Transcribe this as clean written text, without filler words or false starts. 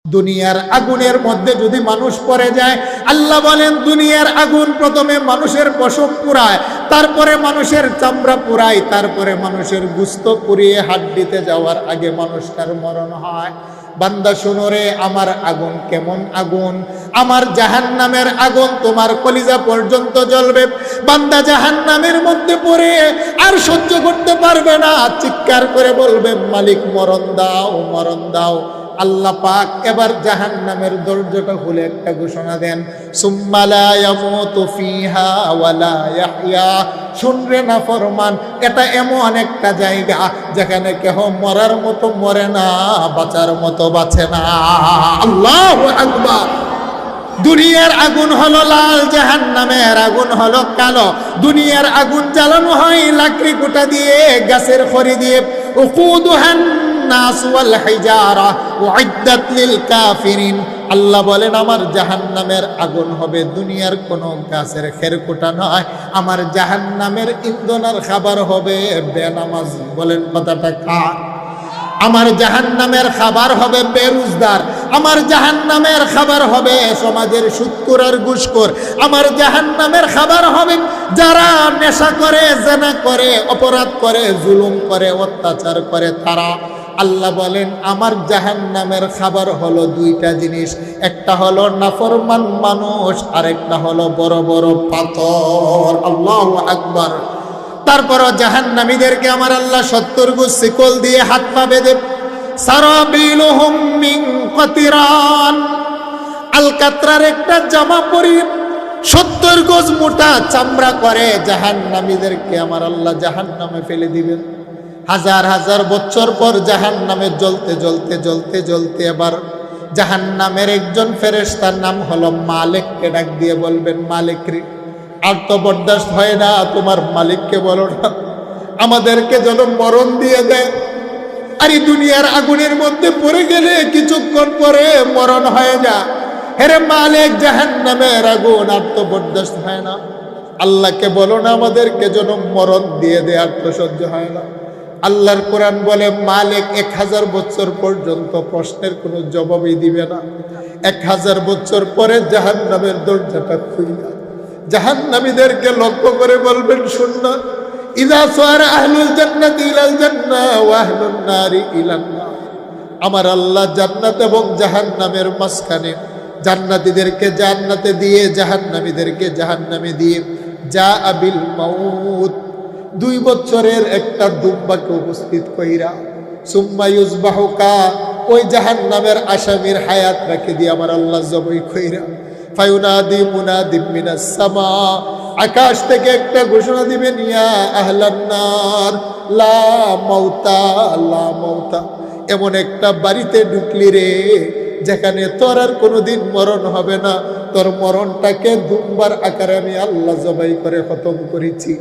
দুনিয়ার আগুনের মধ্যে যদি মানুষ পড়ে যায়, আল্লাহ বলেন দুনিয়ার আগুন প্রথমে মানুষের পশম পুড়ায়, তারপরে মানুষের চামড়া পুড়ায়, তারপরে মানুষের গোশত পুড়িয়ে হাড্ডিতে যাওয়ার আগে মানুষটার মরণ হয়। বান্দা শোনো রে, আমার আগুন কেমন আগুন, আমার জাহান্নামের আগুন তোমার কলিজা পর্যন্ত জ্বলবে। বান্দা জাহান্নামের মধ্যে পড়ে আর সহ্য করতে পারবে না, চিৎকার করে বলবে মালিক মরণ দাও, মরণ দাও। আল্লাহ পাক এবার জাহান্নামের দরজাটা খুলে একটা ঘোষণা দেন, সুম্মা লা ইয়ামুতু ফিহা ওয়ালা ইয়াহইয়া। শুনরে না ফরমান, এটা এমন একটা জায়গা যেখানে কেহ মরার মতো মরে না, বাঁচার মতো বাঁচে না। আল্লাহু আকবার। দুনিয়ার আগুন হলো লাল, জাহান্নামের আগুন হলো কালো। দুনিয়ার আগুন জ্বালানো হয় লাকড়ি কুটা দিয়ে, গাছের খড়ি দিয়ে। উকুদুহান নাস ওয়াল হিজারা উইদ্দাত লিল কাফিরিন। আল্লাহ বলেন আমার জাহান্নামের আগুন হবে দুনিয়ার কোনো গাছের খেরকুটা নয়, আমার জাহান্নামের ইন্ধনের খাবার হবে বেনামাজ। বলেন কথাটা কার? আমার জাহান্নামের খাবার হবে বেরোজগার, আমার জাহান্নামের খাবার হবে সমাজের সুদখোর আর ঘুষখোর, আমার জাহান্নামের খাবার হবে যারা নেশা করে, জেনা করে, অপরাধ করে, জুলুম করে, অত্যাচার করে তারা। আল্লাহ বলেন আমার জাহান্নামের খাবার হলো দুইটা জিনিস, একটা হলো নাফরমান মানুষ, আর একটা হলো বড় বড় পাথর। আল্লাহু আকবার। তারপরও জাহান্নামীদেরকে আমার আল্লাহ 70 গজ শিকল দিয়ে হাত পা বেঁধে, সারাবিলুহুম মিন কাতিরান, আলকাতরার একটা জামা পরিয়ে 70 গজ মোটা চামড়া করে জাহান্নামীদেরকে আমার আল্লাহ জাহান্নামে ফেলে দিবেন। হাজার হাজার বছর পর জাহান্নামে জ্বলতে জ্বলতে জ্বলতে জ্বলতে এবার জাহান্নামের একজন ফেরেশতার নাম হলো মালিককে ডাক দিয়ে বলবেন, মালিক রে, আর তো বরদাস্ত হয় না, তোমার মালিককে বলো না আমাদেরকে যেন মরণ দিয়ে দেয়। আর এই দুনিয়ার আগুনের মধ্যে পড়ে গেলে কিছুক্ষণ পরে মরণ হয়ে যা। হেরে মালিক, জাহান্নামের আগুন আর তো বরদাস্ত হয় না, আল্লাহকে বলো না আমাদেরকে যেন মরণ দিয়ে দেয়, আর তো সহ্য হয় না। আল্লাহর কোরআন বলে মালিক 1000 বছর পর্যন্ত প্রশ্নের কোনো জবাবই দিবে না। 1000 বছর পরে জাহান্নামের দরজাটা খুইলা জাহান্নামীদেরকে লক্ষ্য করে বলবেন, শুননা ইযা সারা আহলুল জান্নাতি ইলাল জান্নাহ ওয়া আহলুন নারি ইলান নার। আমার আল্লাহ জান্নাত এবং জাহান্নামের মাঝখানে জান্নাতীদেরকে জান্নাতে দিয়ে জাহান্নামীদেরকে জাহান্নামে দিয়ে যা আবিল মাউত, 2 বছরের একটা দুম্বাকে উপস্থিত কইরা সুম্মা ইউজবাহুকা, ওই জাহান্নামের আসামির হায়াত রাখে দিয়ে আমার আল্লাহ জবাই কইরা ফায়ুনাদি মুনাদি মিনাস সামা, আকাশ থেকে একটা ঘোষণা দিবেন, ইয়া আহলান নার লা মাউতা লা মাউতা। এমন একটা বাড়িতে ঢুকলি রে যেখানে তোর আর কোনোদিন মরণ হবে না, তোর মরণটাকে দুম্বার আকারে আমি আল্লাহ জবাই করে খতম করেছি।